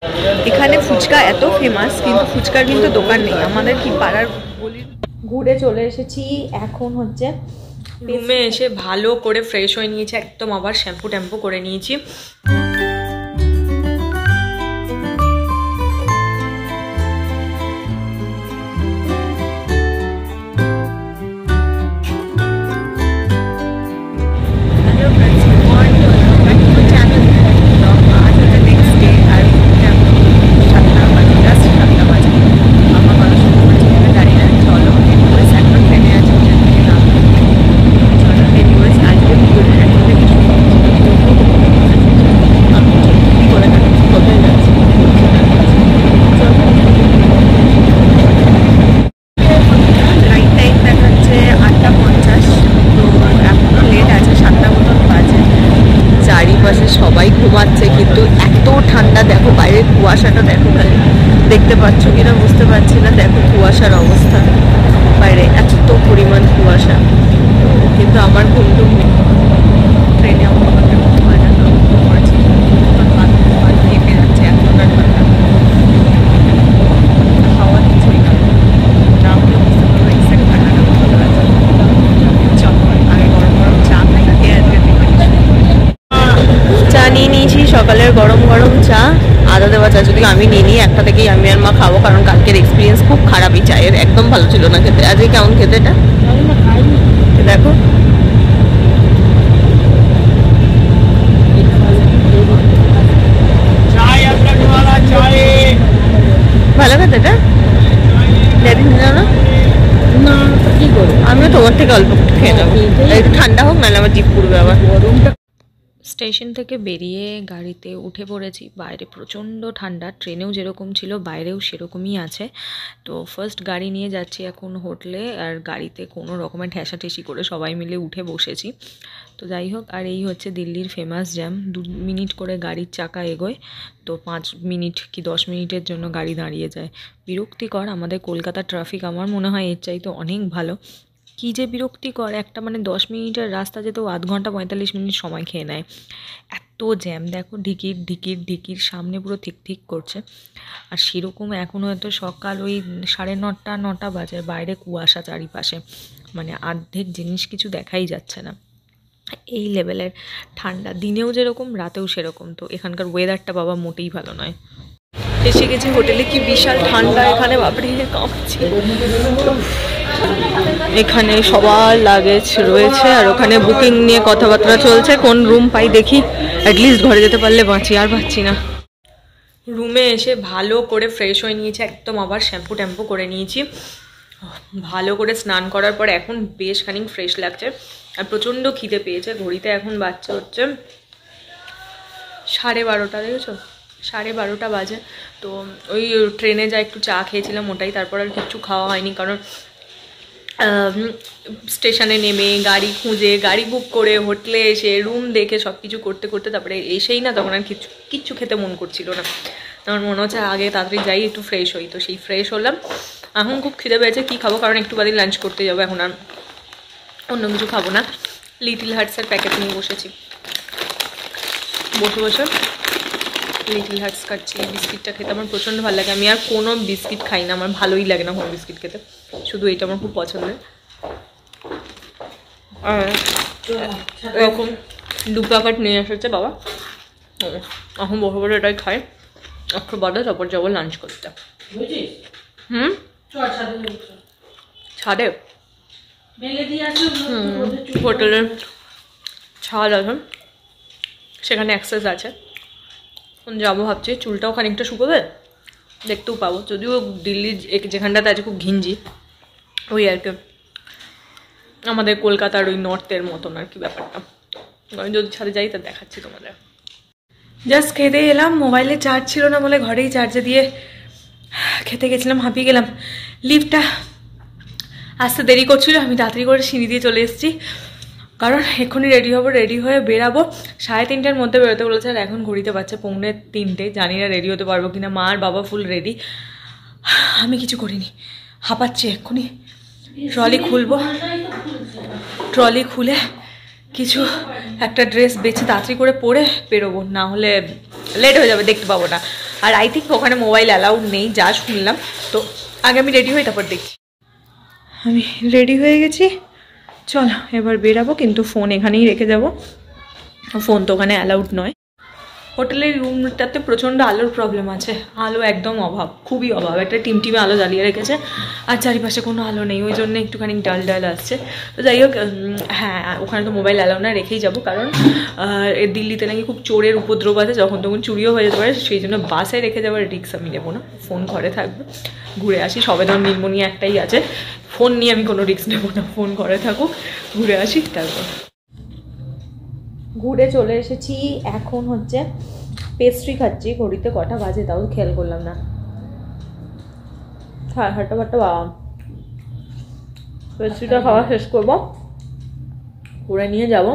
এখানে ফুচকা এত ফেমাস, কিন্তু ফুচকার কিন্তু দোকান নেই। আমাদের কি পাড়ার গলির ঘুরে চলে এসেছি। এখন হচ্ছে রুমে এসে ভালো করে ফ্রেশ হয়ে নিয়েছি, একদম আবার শ্যাম্পু ট্যাম্পু করে নিয়েছি। সবাই ঘুমাচ্ছে, কিন্তু এত ঠান্ডা দেখো, বাইরের কুয়াশাটা দেখো, খালি দেখতে পাচ্ছ কিনা বুঝতে পারছি না। দেখো কুয়াশার অবস্থা, বাইরে এত পরিমাণ কুয়াশা, কিন্তু আমার ঘুম টুম নেই। ট্রেনে আমার কেঁপে যাচ্ছে, এতটা ঠান্ডা, হাওয়া কিছুই না, নামলে বুঝতে পারবো এক্সাক্ট ঠান্ডাটা কত আছে। চল আগে গরম গরম চা খাই, আজকে চা নিয়ে নিয়েছি, সকালের গরম গরম চা, আদা দেওয়া চা। যদি আমি নিয়ে নিই, একটা থেকেই আমি আর মা খাবো, কারণ কালকের এক্সপিরিয়েন্স খুব খারাপই, চায়ের একদম ভালো ছিল না খেতে। আজকে কেমন খেতে এটা দেখো। ভালো খেতে এটা, ড্যাডি নিয়ে যাও না? কি করবো, আমিও তোমার থেকে অল্প খেয়ে যাবো, একটু ঠান্ডা হোক, নাহলে আমার জিভ পুড়বে আবার। স্টেশন থেকে বেরিয়ে গাড়িতে উঠে পড়েছি। বাইরে প্রচণ্ড ঠান্ডা, ট্রেনেও যেরকম ছিল বাইরেও সেরকমই আছে। তো ফার্স্ট গাড়ি নিয়ে যাচ্ছি এখন হোটেলে, আর গাড়িতে কোনো রকমের ঠেসাঠেসি করে সবাই মিলে উঠে বসেছি। তো যাই হোক, আর এই হচ্ছে দিল্লির ফেমাস জ্যাম, 2 মিনিট করে গাড়ির চাকা এগোয়, তো 5 মিনিট কি 10 মিনিটের জন্য গাড়ি দাঁড়িয়ে যায়। বিরক্তিকর। আমাদের কলকাতার ট্রাফিক আমার মনে হয় এর চাইতে অনেক ভালো। কী যে বিরক্তিকর, একটা 10 মিনিটের রাস্তা যেতেও আধ ঘন্টা 45 মিনিট সময় খেয়ে নেয়। এত জ্যাম দেখো, ঢিকির ঢিকির ঢিকির, সামনে পুরো ঠিক ঠিক করছে। আর সেরকম এখন হয়তো সকাল ওই 9:30 9টা বাজে, বাইরে কুয়াশা চারিপাশে, অর্ধেক জিনিস কিছু দেখাই যাচ্ছে না। এই লেভেলের ঠান্ডা, দিনেও যেরকম রাতেও সেরকম। তো এখানকার ওয়েদারটা বাবা মোটেই ভালো নয়। এসে গেছি হোটেলে, কি বিশাল ঠান্ডা এখানে, বাপরে কাঁপছি। এখানে সবার লাগেজ রয়েছে, আর ওখানে বুকিং নিয়ে কথাবার্তা চলছে, কোন রুম পাই দেখি, অ্যাটলিস্ট ঘরে যেতে পারলে বাঁচি, আর পাচ্ছি না। রুমে এসে ভালো করে ফ্রেশ হয়ে নিয়েছি, একদম আবার শ্যাম্পু ট্যাম্পু করে নিয়েছি, ভালো করে স্নান করার পর এখন বেশ খানিক ফ্রেশ লাগছে। আর প্রচণ্ড খিদে পেয়েছে। ঘড়িতে এখন বাচ্চা হচ্ছে 12:30, দেখেছো, 12:30 বাজে। তো ওই ট্রেনে যা একটু চা খেয়েছিলাম ওটাই, তারপর আর কিচ্ছু খাওয়া হয়নি, কারণ স্টেশনে নেমে গাড়ি খুঁজে, গাড়ি বুক করে, হোটেলে এসে রুম দেখে সব কিছু করতে করতে তারপরে এসেই না, তখন আর কিচ্ছু খেতে মন করছিল না। আমার মনে হচ্ছে আগে তাড়াতাড়ি যাই, একটু ফ্রেশ হই। তো সেই ফ্রেশ হলাম, এখন খুব খিদে পেয়েছে। কী খাবো, কারণ একটু বাদে লাঞ্চ করতে যাবো, এখন আর অন্য কিছু খাবো না। লিটল হার্টসের প্যাকেট নিয়ে বসেছি, বসে বসে লিটল হার্টস খাচ্ছি। বিস্কিটটা খেতে আমার প্রচণ্ড ভালো লাগে। আমি আর কোনো বিস্কিট খাই না, আমার ভালোই লাগে না কোনো বিস্কিট খেতে, শুধু এটা আমার খুব পছন্দের। আর এরকম 2 প্যাকেট নিয়ে এসেছে বাবা, এখন বসে বসে এটাই খাই। একটু বাদে তারপর যাবো লাঞ্চ করতে। ছাদে হোটেলে ছাদ আছে, সেখানে অ্যাক্সেস আছে, যাবো ভাবছি। চুলটাও খানিকটা শুকোবে, দেখতেও পাবো। যদিও দিল্লির যেখানটাতে আছে খুব ঘিঞ্জি, ওই আর কি আমাদের কলকাতার ওই নর্থের মতন আর কি ব্যাপারটা। আমি যদি ছাদে যাই তা দেখাচ্ছি তোমাদের। জাস্ট খেতে এলাম, মোবাইলে চার্জ ছিল না বলে ঘরেই চার্জে দিয়ে খেতে গেছিলাম, হাঁপিয়ে গেলাম। লিফটটা আসতে দেরি করছিল, আমি তাড়াতাড়ি করে সিঁড়ি দিয়ে চলে এসেছি, কারণ এক্ষুনি রেডি হবো, রেডি হয়ে বেরাবো। 3:30টার মধ্যে বেরোতে বলেছে, আর এখন ঘড়িতে পাচ্ছে 2:45। জানি না রেডি হতে পারবো কিনা। মা আর বাবা ফুল রেডি, আমি কিছু করিনি, হাঁপাচ্ছি। এক্ষুনি ট্রলি খুলবো, ট্রলি খুলে কিছু একটা ড্রেস বেছে তাড়াতাড়ি করে পরে বেরোবো, না হলে লেট হয়ে যাবে, দেখতে পাবো না। আর আই থিঙ্ক ওখানে মোবাইল অ্যালাউড নেই যা শুনলাম। তো আগে আমি রেডি হই, তারপর দেখছি। আমি রেডি হয়ে গেছি, চলো এবার বেরাবো, কিন্তু ফোন এখানেই রেখে যাব, ফোন তো ওখানে অ্যালাউড নয়। হোটেলের রুমটাতে প্রচণ্ড আলোর প্রবলেম আছে, আলো একদম অভাব, খুবই অভাব। একটা টিমটিমে আলো জ্বালিয়ে রেখেছে আর চারিপাশে কোনো আলো নেই, ওই জন্য একটুখানি ডাল ডাল আসছে। তো যাই হোক, হ্যাঁ ওখানে তো মোবাইল অ্যালাউ না, রেখেই যাবো, কারণ দিল্লিতে নাকি খুব চোরের উপদ্রব আছে, যখন তখন চুরিও হয়ে যেতে পারে, সেই জন্য বাসে রেখে যাওয়ার রিস্ক আমি নেবো না, ফোন ঘরে থাকবে, ঘুরে আসি। সবে ধর নীলমণি একটাই আছে, ফোন নিয়ে আমি কোনো রিস্ক নেবো না, ফোন ঘরে থাকুক, ঘুরে আসি। তারপর ঘুরে চলে এসেছি, এখন হচ্ছে পেস্ট্রি খাচ্ছি। ঘড়িতে কটা বাজে তাও খেয়াল করলাম না, হ্যাঁ হাটটা বাট্টা বাবা। পেস্ট্রিটা খাওয়া শেষ করবো, করে নিয়ে যাব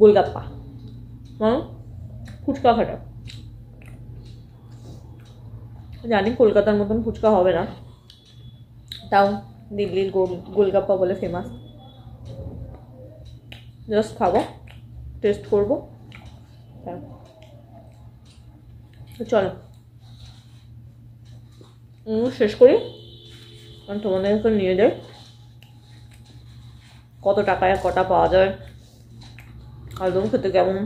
গোলগাপ্পা, ফুচকা খাটা। জানি কলকাতার মতন ফুচকা হবে না, তাও দিল্লির গোলগাপ্পা বলে ফেমাস। জাস্ট খাবো, টেস্ট করবো, তো চলো শেষ করি, কারণ তোমাদের এখন নিয়ে যাই কত টাকায় কটা পাওয়া যায়, একদম খেতে কেমন।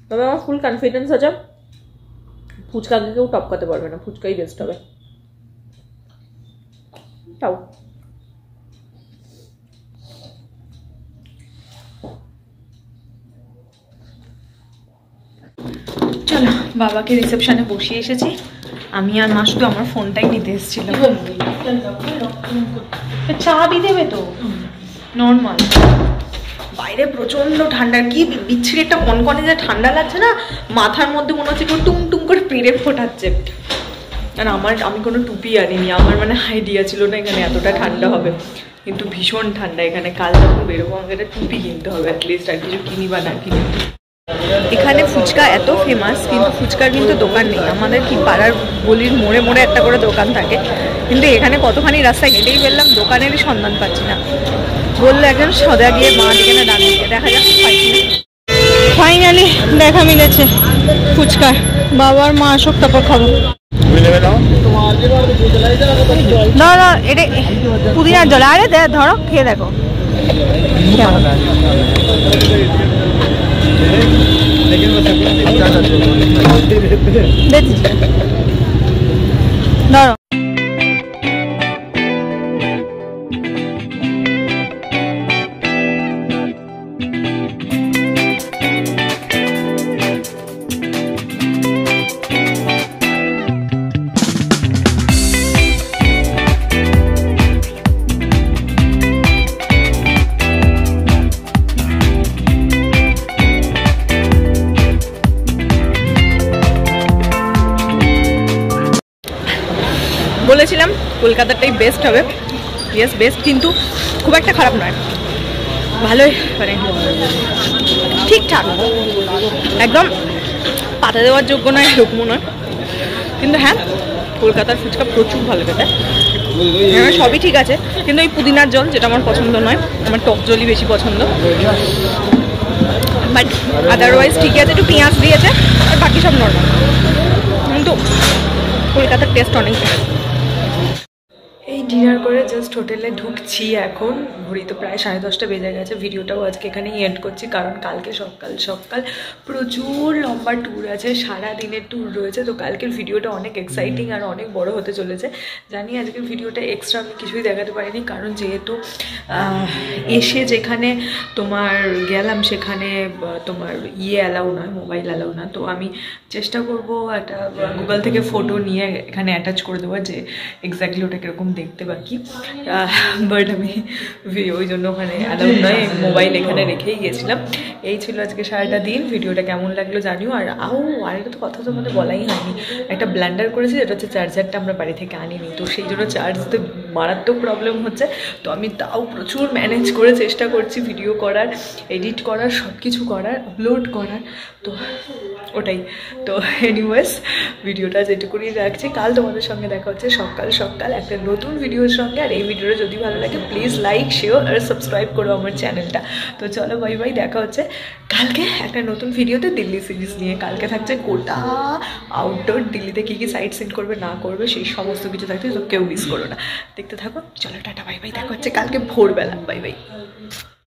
তবে আমার ফুল কনফিডেন্স আছে ফুচকাকে কেউ টপকাতে পারবে না, ফুচকাই বেস্ট হবে। তাও চলো, বাবাকে রিসেপশনে বসিয়ে এসেছি, আমি আর মা শুধু আমার ফোনটাই নিতে এসেছিলাম। চাবি দেবে তো নর্মাল, বাইরে প্রচন্ড ঠান্ডা, কি বিচ্ছিরি একটা কনকনে যে ঠান্ডা লাগছে না, মাথার মধ্যে মনে হচ্ছে টুম টুম করে পেড়ে ফোটাচ্ছে। আর আমি কোনো টুপি আনিনি, আমার মানে আইডিয়া ছিল না এখানে এতটা ঠান্ডা হবে, কিন্তু ভীষণ ঠান্ডা এখানে। কাল যখন বেরোবো আমাকে একটা টুপি কিনতে হবে অ্যাটলিস্ট, আর কিছু কিনি বা না কিনি। এখানে ফুচকা এত ফেমাস, কিন্তু ফুচকার কিন্তু দোকান নেই। আমাদের কি পাড়ার গলির মোড়ে মোড়ে একটা করে দোকান থাকে, কিন্তু এখানে কতখানি রাস্তায় হেঁটেই ফেললাম, দোকানেরই সন্ধান পাচ্ছি না। বললো একজন সদা গিয়ে মা দিকে না ডান দিকে, দেখা যাক পাইছি না। ফাইনালি দেখা মিলেছে ফুচকার, বাবার মা আসুক তারপর খাবো। ধরো এটা পুদিনার জল, আরে ধরো খেয়ে দেখো ধরো। বলেছিলাম কলকাতাটাই বেস্ট হবে, ইয়েস বেস্ট, কিন্তু খুব একটা খারাপ নয়, ভালোই, মানে ঠিকঠাক, একদম পাতা দেওয়ার যোগ্য নয় এরকমও নয়, কিন্তু হ্যাঁ কলকাতার ফুচকা প্রচুর ভালো খেতে, সবই ঠিক আছে, কিন্তু এই পুদিনার জল যেটা আমার পছন্দ নয়, আমার টক জলই বেশি পছন্দ, বাট আদারওয়াইজ ঠিকই আছে, একটু পেঁয়াজ দিয়েছে আর বাকি সব নর্মাল, কিন্তু কলকাতার টেস্ট অনেক। এই ডিনার করে জাস্ট হোটেলে ঢুকছি এখন, ঘড়ি তো প্রায় 10:30 বেজে গেছে। ভিডিওটাও আজকে এখানেই এন্ড করছি, কারণ কালকে সকাল প্রচুর লম্বা ট্যুর আছে, সারা দিনের ট্যুর রয়েছে, তো কালকের ভিডিওটা অনেক এক্সাইটিং আর অনেক বড় হতে চলেছে। জানি আজকের ভিডিওটা এক্সট্রা আমি কিছুই দেখাতে পারিনি, কারণ যেহেতু এসে যেখানে তোমার গেলাম সেখানে তোমার অ্যালাউ নয়, মোবাইল অ্যালাউ না, তো আমি চেষ্টা করব একটা গুগল থেকে ফটো নিয়ে এখানে অ্যাটাচ করে দেওয়া যে এক্স্যাক্টলি ওটা কীরকম দেখতে বাকি, বাট আমি ওই জন্য ওখানে অ্যালাউড নয়, মোবাইল এখানে রেখেই গেছিলাম। এই ছিল আজকে সারাটা দিন, ভিডিওটা কেমন লাগলো জানিও। আর আরেকটা তো কথা তোমাদের বলাই হয়নি, একটা ব্ল্যান্ডার করেছি, যেটা হচ্ছে চার্জারটা আমরা বাড়ি থেকে আনিনি, তো সেই জন্য চার্জ দিতে মারাত্মক প্রবলেম হচ্ছে। তো আমি তাও প্রচুর ম্যানেজ করে চেষ্টা করছি ভিডিও করার, এডিট করার, সব কিছু করার, আপলোড করার। তো ওটাই। তো এনিওয়েজ ভিডিওটা যেটুকুনি রাখছি, কাল তোমাদের সঙ্গে দেখা হচ্ছে সকাল সকাল একটা নতুন ভিডিওর সঙ্গে। আর এই ভিডিওটা যদি ভালো লাগে প্লিজ লাইক, শেয়ার আর সাবস্ক্রাইব করো আমার চ্যানেলটা। তো চলো বাই বাই, দেখা হচ্ছে কালকে একটা নতুন ভিডিওতে দিল্লি সিরিজ নিয়ে। কালকে থাকছে গোটা আউটডোর, দিল্লিতে কী কী সাইট সিন করবে না করবে সেই সমস্ত কিছু থাকছে, তো কেউ মিস করো না, দেখতে থাকো। চলো টাটা বাই বাই, দেখা হচ্ছে কালকে ভোরবেলা, বাই বাই।